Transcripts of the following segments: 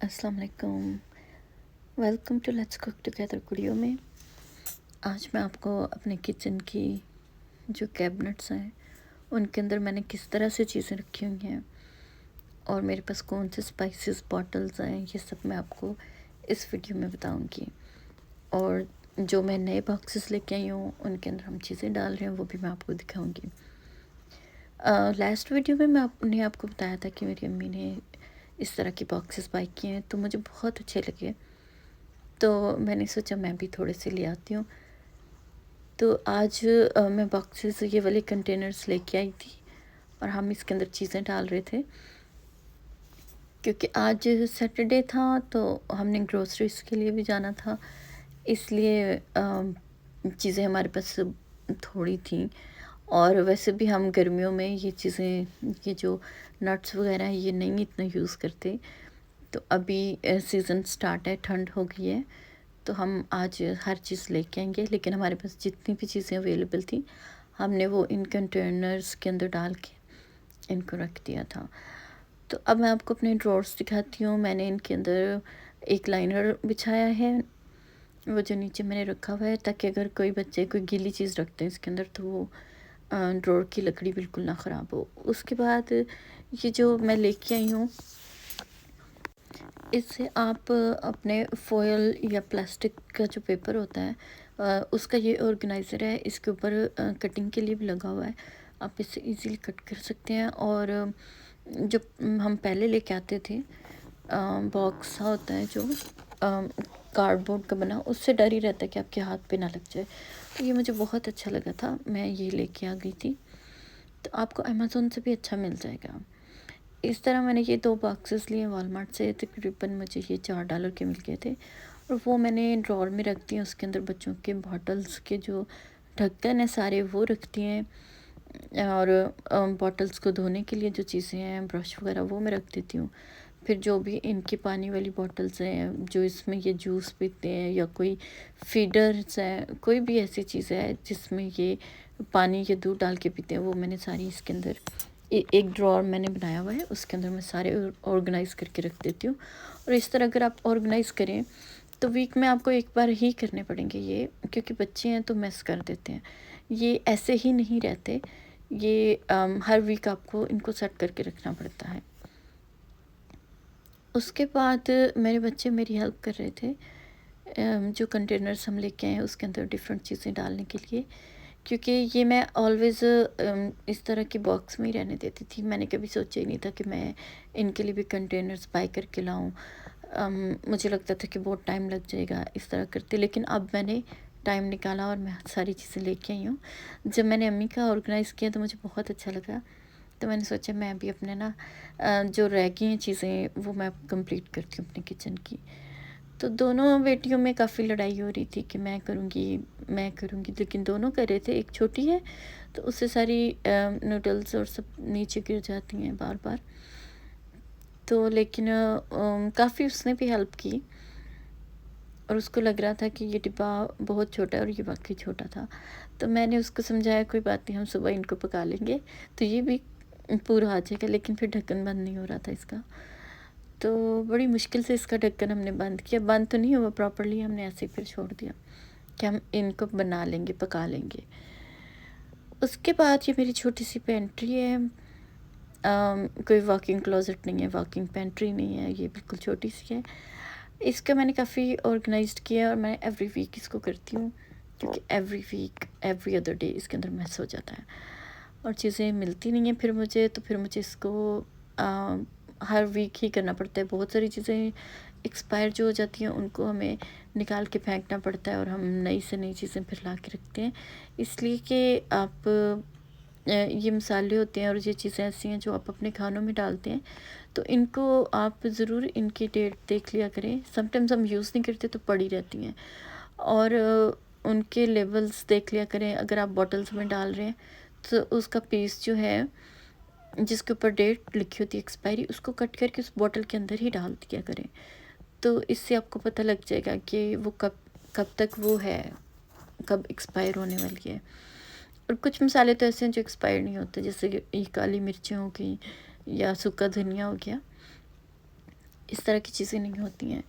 अस्सलाम वालेकुम। Welcome to let's cook together video में। आज मैं आपको अपने किचन की जो कैबिनेट्स हैं उनके अंदर मैंने किस तरह से चीज़ें रखी हुई हैं और मेरे पास कौन से स्पाइसेस बॉटल्स हैं, ये सब मैं आपको इस वीडियो में बताऊंगी। और जो मैं नए बॉक्सेस लेके आई हूँ उनके अंदर हम चीज़ें डाल रहे हैं वो भी मैं आपको दिखाऊंगी। लास्ट वीडियो में मैंने आपको बताया था कि मेरी अम्मी ने इस तरह के बॉक्सेस बाई किए हैं, तो मुझे बहुत अच्छे लगे, तो मैंने सोचा मैं भी थोड़े से ले आती हूँ। तो आज मैं बॉक्सेस ये वाले कंटेनर्स लेके आई थी और हम इसके अंदर चीज़ें डाल रहे थे क्योंकि आज सैटरडे था तो हमने ग्रोसरीज के लिए भी जाना था, इसलिए चीज़ें हमारे पास थोड़ी थी। और वैसे भी हम गर्मियों में ये चीज़ें, ये जो नट्स वगैरह हैं, ये नहीं इतना यूज़ करते। तो अभी सीज़न स्टार्ट है, ठंड हो गई है, तो हम आज हर चीज़ लेके आएंगे। लेकिन हमारे पास जितनी भी चीज़ें अवेलेबल थी हमने वो इन कंटेनर्स के अंदर डाल के इनको रख दिया था। तो अब मैं आपको अपने ड्रॉर्स दिखाती हूँ। मैंने इनके अंदर एक लाइनर बिछाया है, वो जो नीचे मैंने रखा हुआ है, ताकि अगर कोई बच्चे कोई गीली चीज़ रखते हैं इसके अंदर तो वो ड्रॉर की लकड़ी बिल्कुल ना ख़राब हो। उसके बाद ये जो मैं लेके आई हूँ, इससे आप अपने फॉयल या प्लास्टिक का जो पेपर होता है उसका ये ऑर्गेनाइज़र है, इसके ऊपर कटिंग के लिए भी लगा हुआ है, आप इससे इजीली कट कर सकते हैं। और जो हम पहले लेके आते थे बॉक्स होता है जो कार्डबोर्ड का बना, उससे डर ही रहता है कि आपके हाथ पे ना लग जाए। तो ये मुझे बहुत अच्छा लगा था, मैं ये लेके आ गई थी। तो आपको अमेज़ोन से भी अच्छा मिल जाएगा। इस तरह मैंने ये 2 बॉक्सेस लिए वॉलमार्ट से, तकरीबन मुझे ये $4 के मिल गए थे और वो मैंने ड्रॉर में रख दिए। उसके अंदर बच्चों के बॉटल्स के जो ढक्कन है सारे वो रखती हैं, और बॉटल्स को धोने के लिए जो चीज़ें हैं, ब्रश वगैरह, वो मैं रख देती हूँ। फिर जो भी इनकी पानी वाली बॉटल्स हैं, जो इसमें ये जूस पीते हैं या कोई फीडर्स हैं, कोई भी ऐसी चीज़ है जिसमें ये पानी या दूध डाल के पीते हैं, वो मैंने सारी इसके अंदर एक ड्रॉर मैंने बनाया हुआ है, उसके अंदर मैं सारे ऑर्गेनाइज़ करके रख देती हूँ। और इस तरह अगर आप ऑर्गेनाइज़ करें तो वीक में आपको एक बार ही करने पड़ेंगे ये, क्योंकि बच्चे हैं तो मेस कर देते हैं, ये ऐसे ही नहीं रहते। ये हर वीक आपको इनको सेट करके रखना पड़ता है। उसके बाद मेरे बच्चे मेरी हेल्प कर रहे थे, जो कंटेनर्स हम लेके आए हैं उसके अंदर डिफरेंट चीज़ें डालने के लिए, क्योंकि ये मैं ऑलवेज़ इस तरह के बॉक्स में ही रहने देती थी। मैंने कभी सोचा ही नहीं था कि मैं इनके लिए भी कंटेनर्स बाय करके लाऊं। मुझे लगता था कि बहुत टाइम लग जाएगा इस तरह करते, लेकिन अब मैंने टाइम निकाला और मैं सारी चीज़ें लेके आई हूँ। जब मैंने अम्मी का ऑर्गेनाइज़ किया तो मुझे बहुत अच्छा लगा, तो मैंने सोचा मैं भी अपने ना जो रह गई हैं चीज़ें वो मैं कंप्लीट करती हूँ अपने किचन की। तो दोनों बेटियों में काफ़ी लड़ाई हो रही थी कि मैं करूँगी, लेकिन दोनों कर रहे थे। एक छोटी है तो उससे सारी नूडल्स और सब नीचे गिर जाती हैं बार बार, तो लेकिन काफ़ी उसने भी हेल्प की और उसको लग रहा था कि ये डिब्बा बहुत छोटा है, और ये वाकई छोटा था। तो मैंने उसको समझाया कोई बात नहीं, हम सुबह इनको पका लेंगे तो ये भी पूरा आ जाएगा। लेकिन फिर ढक्कन बंद नहीं हो रहा था इसका, तो बड़ी मुश्किल से इसका ढक्कन हमने बंद किया। बंद तो नहीं हुआ प्रॉपर्ली, हमने ऐसे ही फिर छोड़ दिया कि हम इनको बना लेंगे, पका लेंगे। उसके बाद ये मेरी छोटी सी पेंट्री है, कोई वॉकिंग क्लोजेट नहीं है, वॉकिंग पेंट्री नहीं है, ये बिल्कुल छोटी सी है। इसका मैंने काफ़ी ऑर्गेनाइज्ड किया और मैं एवरी वीक इसको करती हूँ, क्योंकि every week every other day इसके अंदर मैस हो जाता है और चीज़ें मिलती नहीं हैं फिर मुझे, तो फिर मुझे इसको हर वीक ही करना पड़ता है। बहुत सारी चीज़ें एक्सपायर जो हो जाती हैं उनको हमें निकाल के फेंकना पड़ता है और हम नई से नई चीज़ें फिर ला के रखते हैं, इसलिए कि आप ये मसाले होते हैं और ये चीज़ें ऐसी हैं जो आप अपने खानों में डालते हैं, तो इनको आप ज़रूर इनकी डेट देख लिया करें। समटाइम्स हम यूज़ नहीं करते तो पड़ी रहती हैं, और उनके लेबल्स देख लिया करें। अगर आप बॉटल्स में डाल रहे हैं तो उसका पीस जो है जिसके ऊपर डेट लिखी होती है एक्सपायरी, उसको कट करके उस बॉटल के अंदर ही डाल दिया करें, तो इससे आपको पता लग जाएगा कि वो कब कब तक वो है, कब एक्सपायर होने वाली है। और कुछ मसाले तो ऐसे हैं जो एक्सपायर नहीं होते, जैसे कि ये काली मिर्चें हो गई या सूखा धनिया हो गया, इस तरह की चीज़ें नहीं होती हैं।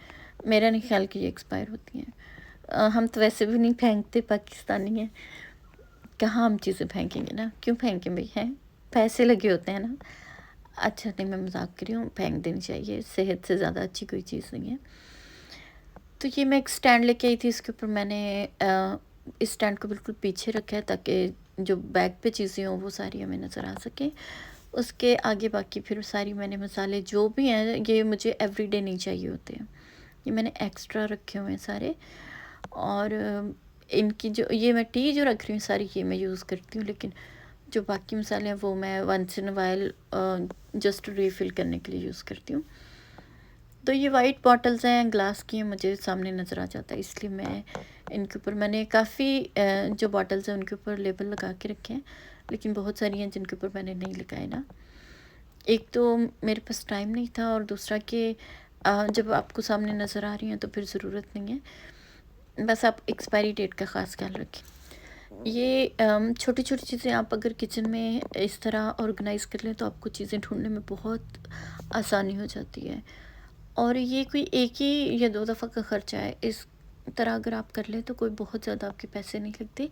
मेरा नहीं ख्याल कि ये एक्सपायर होती हैं। हम तो वैसे भी नहीं फेंकते, पाकिस्तानी हैं, कहाँ हम चीज़ें फेंकेंगे ना, क्यों फेंकें भई, हैं? पैसे लगे होते हैं ना। अच्छा नहीं, मैं मज़ाक कर रही हूँ, फेंक देनी चाहिए, सेहत से ज़्यादा अच्छी कोई चीज़ नहीं है। तो ये मैं एक स्टैंड लेके आई थी, इसके ऊपर मैंने इस स्टैंड को बिल्कुल पीछे रखा है ताकि जो बैग पे चीज़ें हों वो सारी हमें नज़र आ सकें। उसके आगे बाकी फिर सारी मैंने मसाले जो भी हैं, ये मुझे एवरीडे नहीं चाहिए होते हैं, ये मैंने एक्स्ट्रा रखे हुए हैं सारे। और इनकी जो ये मैं टी जो रख रही हूँ सारी, ये मैं यूज़ करती हूँ, लेकिन जो बाकी मसाले हैं वो मैं once in a while just refill करने के लिए यूज़ करती हूँ। तो ये वाइट बॉटल्स हैं, ग्लास की हैं, मुझे सामने नज़र आ जाता है, इसलिए मैं इनके ऊपर मैंने काफ़ी जो बॉटल्स हैं उनके ऊपर लेबल लगा के रखे हैं, लेकिन बहुत सारी हैं जिनके ऊपर मैंने नहीं लगाए ना। एक तो मेरे पास टाइम नहीं था, और दूसरा कि जब आपको सामने नज़र आ रही हैं तो फिर ज़रूरत नहीं है। बस आप एक्सपायरी डेट का ख़ास ख्याल रखें। ये छोटी-छोटी चीज़ें आप अगर किचन में इस तरह ऑर्गेनाइज़ कर लें तो आपको चीज़ें ढूँढने में बहुत आसानी हो जाती है। और ये कोई एक ही या 2 दफ़ा का ख़र्चा है, इस तरह अगर आप कर लें तो कोई बहुत ज़्यादा आपके पैसे नहीं लगते।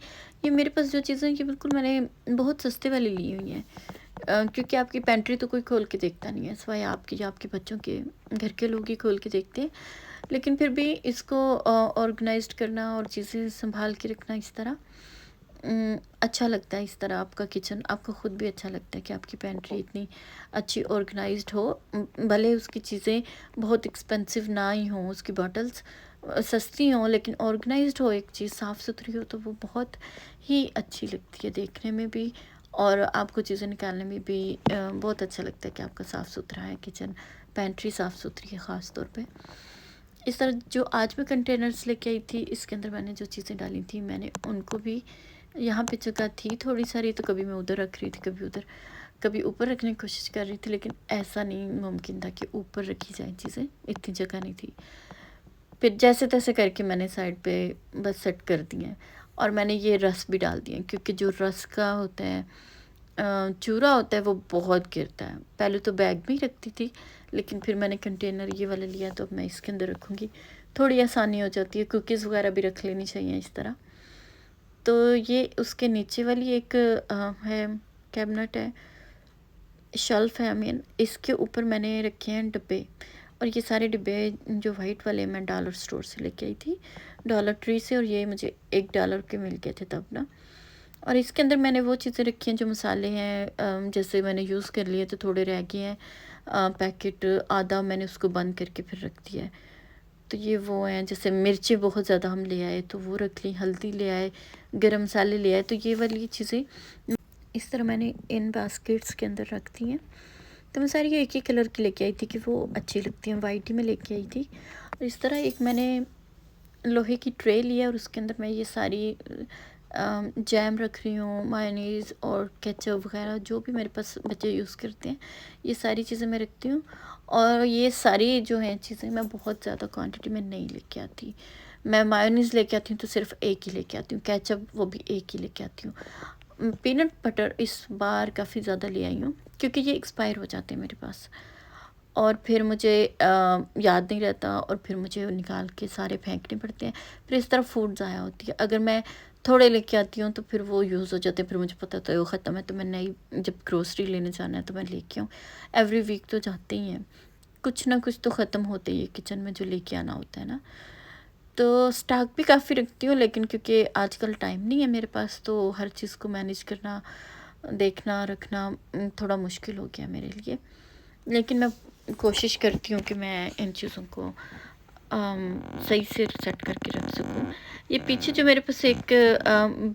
ये मेरे पास जो चीज़ें हैं ये बिल्कुल मैंने बहुत सस्ते वाली ली हुई हैं, क्योंकि आपकी पेंट्री तो कोई खोल के देखता नहीं है, सिवाय आपके या आपके बच्चों के, घर के लोग ही खोल के देखते हैं। लेकिन फिर भी इसको ऑर्गेनाइज़्ड करना और चीज़ें सँभाल के रखना इस तरह अच्छा लगता है। इस तरह आपका किचन आपको ख़ुद भी अच्छा लगता है कि आपकी पेंट्री इतनी अच्छी ऑर्गेनाइज्ड हो। भले उसकी चीज़ें बहुत एक्सपेंसिव ना ही हों, उसकी बॉटल्स सस्ती हों, लेकिन ऑर्गेनाइज्ड हो, एक चीज़ साफ़ सुथरी हो, तो वो बहुत ही अच्छी लगती है देखने में भी, और आपको चीज़ें निकालने में भी बहुत अच्छा लगता है कि आपका साफ़ सुथरा है किचन, पेंट्री साफ़ सुथरी है ख़ास तौर पे। इस तरह जो आज मैं कंटेनर्स लेके आई थी, इसके अंदर मैंने जो चीज़ें डाली थी, मैंने उनको भी, यहाँ पे जगह थी थोड़ी सारी, तो कभी मैं उधर रख रही थी, कभी उधर, कभी ऊपर रखने की कोशिश कर रही थी, लेकिन ऐसा नहीं मुमकिन था कि ऊपर रखी जाए चीज़ें, इतनी जगह नहीं थी। फिर जैसे तैसे करके मैंने साइड पे बस सेट कर दिए हैं, और मैंने ये रस भी डाल दिए, क्योंकि जो रस का होता है चूरा होता है, वो बहुत गिरता है। पहले तो बैग में ही रखती थी, लेकिन फिर मैंने कंटेनर ये वाला लिया, तो अब मैं इसके अंदर रखूँगी, थोड़ी आसानी हो जाती है। कुकीज़ वगैरह भी रख लेनी चाहिए इस तरह। तो ये उसके नीचे वाली एक है, कैबिनेट है, शेल्फ है, आई मीन, इसके ऊपर मैंने रखे हैं डिब्बे, और ये सारे डिब्बे जो वाइट वाले मैं डॉलर स्टोर से लेके आई थी, डॉलर ट्री से, और ये मुझे $1 के मिल गए थे तब ना। और इसके अंदर मैंने वो चीज़ें रखी हैं जो मसाले हैं, जैसे मैंने यूज़ कर लिए तो थोड़े रह गए हैं, पैकेट आधा मैंने उसको बंद करके फिर रख दिया है। तो ये वो हैं, जैसे मिर्ची बहुत ज़्यादा हम ले आए तो वो रख ली, हल्दी ले आए, गरम मसाले ले आए, तो ये वाली चीज़ें इस तरह मैंने इन बास्केट्स के अंदर रख दी हैं। तो मैं सारी एक ही कलर की लेके आई थी कि वो अच्छी लगती हैं, वाइट ही मैं लेके आई थी। और इस तरह एक मैंने लोहे की ट्रे लिया, और उसके अंदर मैं ये सारी जैम रख रही हूँ, मायोनीज़ और केचप वगैरह जो भी मेरे पास बच्चे यूज़ करते हैं, ये सारी चीज़ें मैं रखती हूँ। और ये सारी जो हैं चीज़ें मैं बहुत ज़्यादा क्वांटिटी में नहीं लेके आती। मैं मायोनीज़ लेके आती हूँ तो सिर्फ़ एक ही लेके आती हूँ, केचप वो भी एक ही लेके आती हूँ। पीनट बटर इस बार काफ़ी ज़्यादा ले आई हूँ, क्योंकि ये एक्सपायर हो जाते हैं मेरे पास, और फिर मुझे याद नहीं रहता, और फिर मुझे निकाल के सारे फेंकने पड़ते हैं, फिर इस तरह फूड ज़ाया होती है। अगर मैं थोड़े लेके आती हूँ तो फिर वो यूज़ हो जाते हैं, फिर मुझे पता तो वो ख़त्म है, तो मैं नई, जब ग्रोसरी लेने जाना है तो मैं लेके आऊँ। एवरी वीक तो जाते ही हैं, कुछ ना कुछ तो ख़त्म होते ही है किचन में जो लेके आना होता है ना। तो स्टॉक भी काफ़ी रखती हूँ, लेकिन क्योंकि आजकल टाइम नहीं है मेरे पास, तो हर चीज़ को मैनेज करना, देखना, रखना थोड़ा मुश्किल हो गया मेरे लिए। लेकिन मैं कोशिश करती हूँ कि मैं इन चीज़ों को सही से सेट करके रख सकूँ। ये पीछे जो मेरे पास एक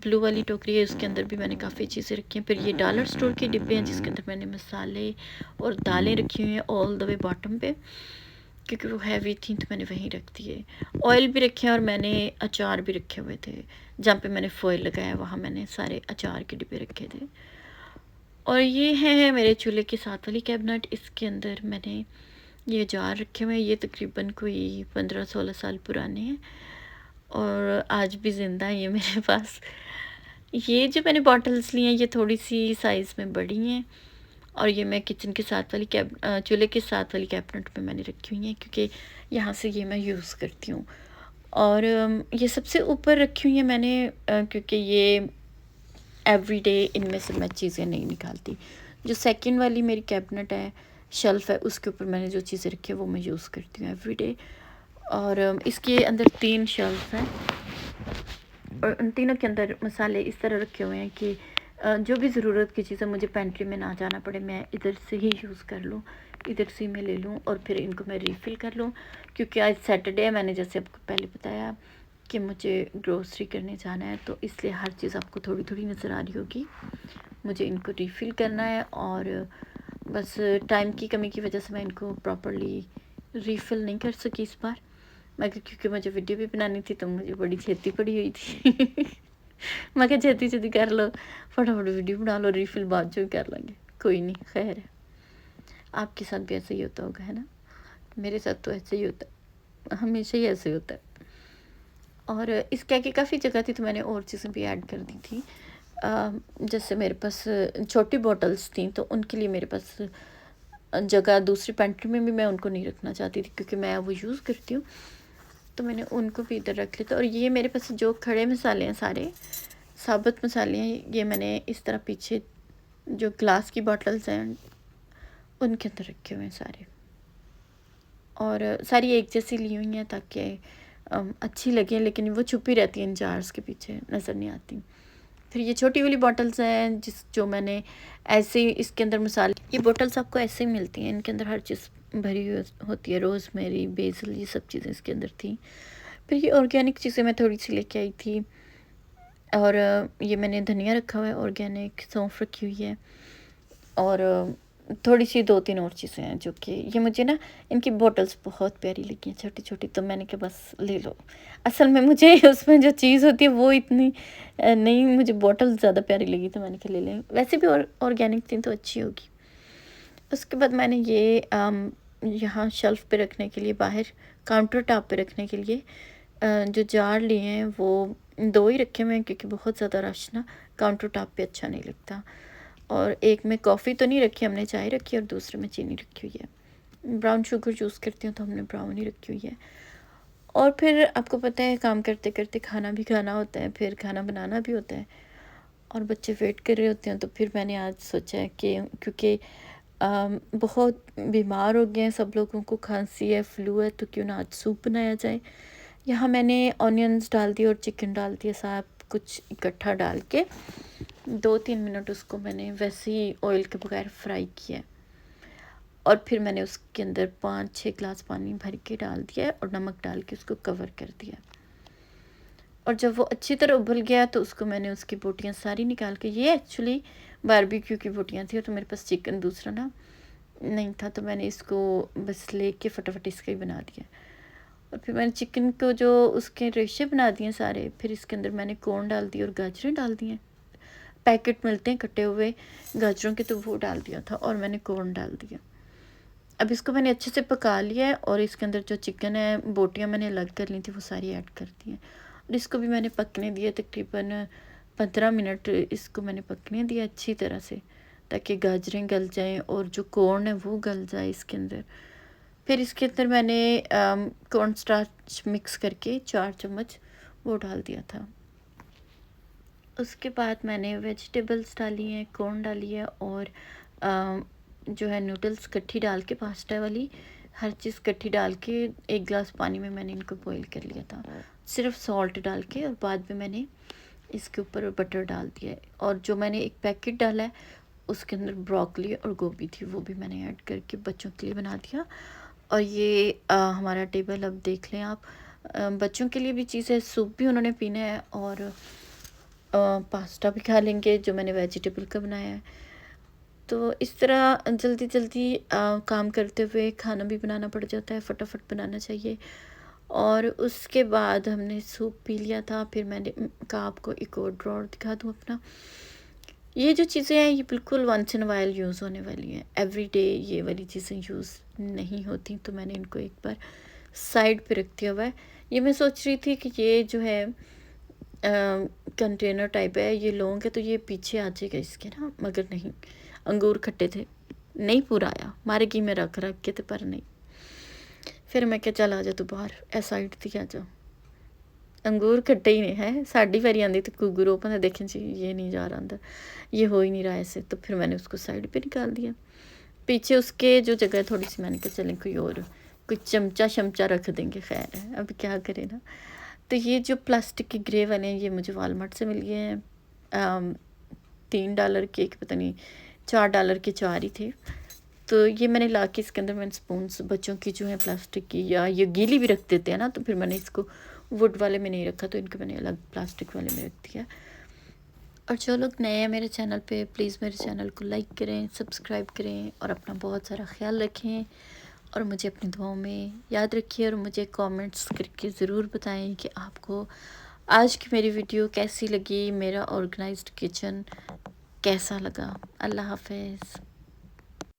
ब्लू वाली टोकरी है, उसके अंदर भी मैंने काफ़ी चीज़ें रखी हैं। फिर ये डॉलर स्टोर के डिब्बे हैं जिसके अंदर मैंने मसाले और दालें रखी हुई हैं ऑल द वे बॉटम पे, क्योंकि वो हैवी थी तो मैंने वहीं रख दिए। ऑयल भी रखे हैं, और मैंने अचार भी रखे हुए थे, जहाँ पे मैंने फ़ॉइल लगाया वहाँ मैंने सारे अचार के डिब्बे रखे थे। और ये है मेरे चूल्हे के साथ वाली कैबिनेट, इसके अंदर मैंने ये जार रखे हुए हैं, ये तकरीबन कोई 15-16 साल पुराने हैं, और आज भी ज़िंदा है ये मेरे पास। ये जो मैंने बॉटल्स ली हैं, ये थोड़ी सी साइज़ में बड़ी हैं, और ये मैं किचन के साथ वाली चूल्हे के साथ वाली कैबिनेट में मैंने रखी हुई हैं, क्योंकि यहाँ से ये मैं यूज़ करती हूँ। और ये सबसे ऊपर रखी हुई है मैंने, क्योंकि ये एवरीडे इनमें से मैं चीज़ें नहीं निकालती। जो सेकंड वाली मेरी कैबिनेट है, शेल्फ़ है, उसके ऊपर मैंने जो चीज़ें रखी है वो मैं यूज़ करती हूँ एवरीडे। और इसके अंदर 3 शेल्फ़ हैं और उन तीनों के अंदर मसाले इस तरह रखे हुए हैं कि जो भी ज़रूरत की चीज़ें मुझे पेंट्री में ना जाना पड़े, मैं इधर से ही यूज़ कर लूँ, इधर से मैं ले लूँ और फिर इनको मैं रीफ़िल कर लूँ। क्योंकि आज सैटरडे है, मैंने जैसे आपको पहले बताया कि मुझे ग्रोसरी करने जाना है, तो इसलिए हर चीज़ आपको थोड़ी थोड़ी नज़र आ रही होगी। मुझे इनको रीफ़िल करना है और बस टाइम की कमी की वजह से मैं इनको प्रॉपरली रीफ़िल नहीं कर सकी इस बार, मगर क्योंकि मुझे वीडियो भी बनानी थी तो मुझे बड़ी छेती पड़ी हुई थी। मैं क्या छेती छेती कर लो, फटाफट वीडियो बना लो, रीफ़िल बाद में कर लेंगे, कोई नहीं, खैर है। आपके साथ भी ऐसा ही होता होगा, है ना? मेरे साथ तो ऐसे ही होता है, हमेशा ही ऐसे होता है। और इसके आगे काफ़ी जगह थी तो मैंने और चीज़ें भी ऐड कर दी थी। जैसे मेरे पास छोटी बॉटल्स थी तो उनके लिए मेरे पास जगह दूसरी पेंट्री में भी मैं उनको नहीं रखना चाहती थी, क्योंकि मैं वो यूज़ करती हूँ, तो मैंने उनको भी इधर रख लिया था। और ये मेरे पास जो खड़े मसाले हैं, सारे साबुत मसाले हैं, ये मैंने इस तरह पीछे जो ग्लास की बॉटल्स हैं उनके अंदर रखे हुए हैं सारे। और सारी एक जैसी ली हुई हैं ताकि अच्छी लगे, लेकिन वो छुपी रहती हैं इन जार्स के पीछे, नज़र नहीं आती। फिर ये छोटी वाली बॉटल्स हैं जो मैंने ऐसे ही इसके अंदर मसाले, ये बॉटल्स आपको ऐसे ही मिलती हैं, इनके अंदर हर चीज़ भरी हुई होती है, रोज़मेरी, बेसिल, ये सब चीज़ें इसके अंदर थी। फिर ये ऑर्गेनिक चीज़ें मैं थोड़ी सी लेके आई थी। और ये मैंने धनिया रखा हुआ है ऑर्गेनिक, सौंफ रखी हुई है और थोड़ी सी 2-3 और चीज़ें हैं जो कि ये मुझे ना, इनकी बॉटल्स बहुत प्यारी लगी हैं छोटी-छोटी, तो मैंने कहा बस ले लो। असल में मुझे उसमें जो चीज़ होती है वो इतनी नहीं, मुझे बॉटल ज़्यादा प्यारी लगी तो मैंने कहा ले लें। वैसे भी ऑर्गेनिक थी तो अच्छी होगी। उसके बाद मैंने ये यहाँ शेल्फ़ पे रखने के लिए, बाहर काउंटर टॉप पे रखने के लिए जो जार लिए हैं वो 2 ही रखे हुए हैं, क्योंकि बहुत ज़्यादा रश ना काउंटर टॉप पे अच्छा नहीं लगता। और एक में कॉफ़ी तो नहीं रखी, हमने चाय रखी है, और दूसरे में चीनी रखी हुई है। ब्राउन शुगर यूज़ करती हूँ तो हमने ब्राउन ही रखी हुई है। और फिर आपको पता है काम करते करते खाना भी खाना होता है, फिर खाना बनाना भी होता है और बच्चे वेट कर रहे होते हैं। तो फिर मैंने आज सोचा है कि क्योंकि बहुत बीमार हो गए हैं, सब लोगों को खांसी है, फ्लू है, तो क्यों ना आज सूप बनाया जाए। यहाँ मैंने ऑनियंस डाल दिए और चिकन डाल दिया, सब कुछ इकट्ठा डाल के 2-3 मिनट उसको मैंने वैसे ही ऑयल के बगैर फ्राई किया। और फिर मैंने उसके अंदर 5-6 ग्लास पानी भर के डाल दिया और नमक डाल के उसको कवर कर दिया। और जब वो अच्छी तरह उबल गया तो उसको मैंने, उसकी बोटियाँ सारी निकाल के, ये एक्चुअली बारबेक्यू की बोटियाँ थी, तो मेरे पास चिकन दूसरा ना नहीं था, तो मैंने इसको बस लेके फटाफट इसका ही बना दिया। और फिर मैंने चिकन को जो उसके रेशे बना दिए सारे, फिर इसके अंदर मैंने कॉर्न डाल दिए और गाजरें डाल दी हैं। पैकेट मिलते हैं कटे हुए गाजरों के, तो वो डाल दिया था और मैंने कॉर्न डाल दिया। अब इसको मैंने अच्छे से पका लिया है और इसके अंदर जो चिकन है, बोटियाँ मैंने अलग कर ली थी, वो सारी ऐड कर दी हैं। और इसको भी मैंने पकने दिया, तकरीबन 15 मिनट इसको मैंने पकने दिया अच्छी तरह से, ताकि गाजरें गल जाएं और जो कॉर्न है वो गल जाए इसके अंदर। फिर इसके अंदर मैंने कॉर्न स्टार्च मिक्स करके 4 चम्मच वो डाल दिया था। उसके बाद मैंने वेजिटेबल्स डाली हैं, कॉर्न डाली है और जो है नूडल्स कट्ठी डाल के, पास्ता वाली, हर चीज़ कट्ठी डाल के 1 गिलास पानी में मैंने इनको बॉईल कर लिया था, सिर्फ सॉल्ट डाल के। और बाद में मैंने इसके ऊपर बटर डाल दिया है। और जो मैंने एक पैकेट डाला है उसके अंदर ब्रोकली और गोभी थी, वो भी मैंने ऐड करके बच्चों के लिए बना दिया। और ये हमारा टेबल, अब देख लें आप, बच्चों के लिए भी चीज़ है, सूप भी उन्होंने पीना है और पास्ता भी खा लेंगे जो मैंने वेजिटेबल का बनाया है। तो इस तरह जल्दी जल्दी काम करते हुए खाना भी बनाना पड़ जाता है, फटाफट बनाना चाहिए। और उसके बाद हमने सूप पी लिया था। फिर मैंने कहा आपको एक और ड्रॉर दिखा दूँ अपना। ये जो चीज़ें हैं ये बिल्कुल वंस इन वाइल यूज़ होने वाली हैं, एवरीडे ये वाली चीज़ें यूज़ नहीं होती, तो मैंने इनको एक बार साइड पे रख दिया हुआ है। ये मैं सोच रही थी कि ये जो है कंटेनर टाइप है, ये लॉन्ग है तो ये पीछे आ जाएगा इसके ना, मगर नहीं, अंगूर खट्टे थे नहीं पूरा आया, मारे की मैं रख रख के तो पर नहीं। फिर मैं क्या चल आ जा तू बाहर ए साइड थी आ जा, अंगूर खट्टे ही नहीं है साड़ी वारी आंदी तो कुगुर ओपन देखें जी ये नहीं जा रहा अंदर, ये हो ही नहीं रहा ऐसे। तो फिर मैंने उसको साइड पे निकाल दिया। पीछे उसके जो जगह थोड़ी सी मैंने कहा चलें कोई और कोई चमचा शमचा रख देंगे, खैर है अब क्या करें ना। तो ये जो प्लास्टिक के ग्रे वाले हैं ये मुझे वालमार्ट से मिल गए हैं। $3 के एक पता नहीं $4 के 4 ही थे। तो ये मैंने ला के इसके अंदर मैंने स्पून्स बच्चों की जो है प्लास्टिक की या ये गीली भी रख देते हैं ना, तो फिर मैंने इसको वुड वाले में नहीं रखा, तो इनको मैंने अलग प्लास्टिक वाले में रख दिया। और जो लोग नए हैं मेरे चैनल पे प्लीज़ मेरे चैनल को लाइक करें, सब्सक्राइब करें और अपना बहुत सारा ख्याल रखें और मुझे अपनी दुआओं में याद रखिए। और मुझे कमेंट्स करके ज़रूर बताएं कि आपको आज की मेरी वीडियो कैसी लगी, मेरा ऑर्गेनाइज्ड किचन कैसा लगा। अल्लाह हाफ़िज़।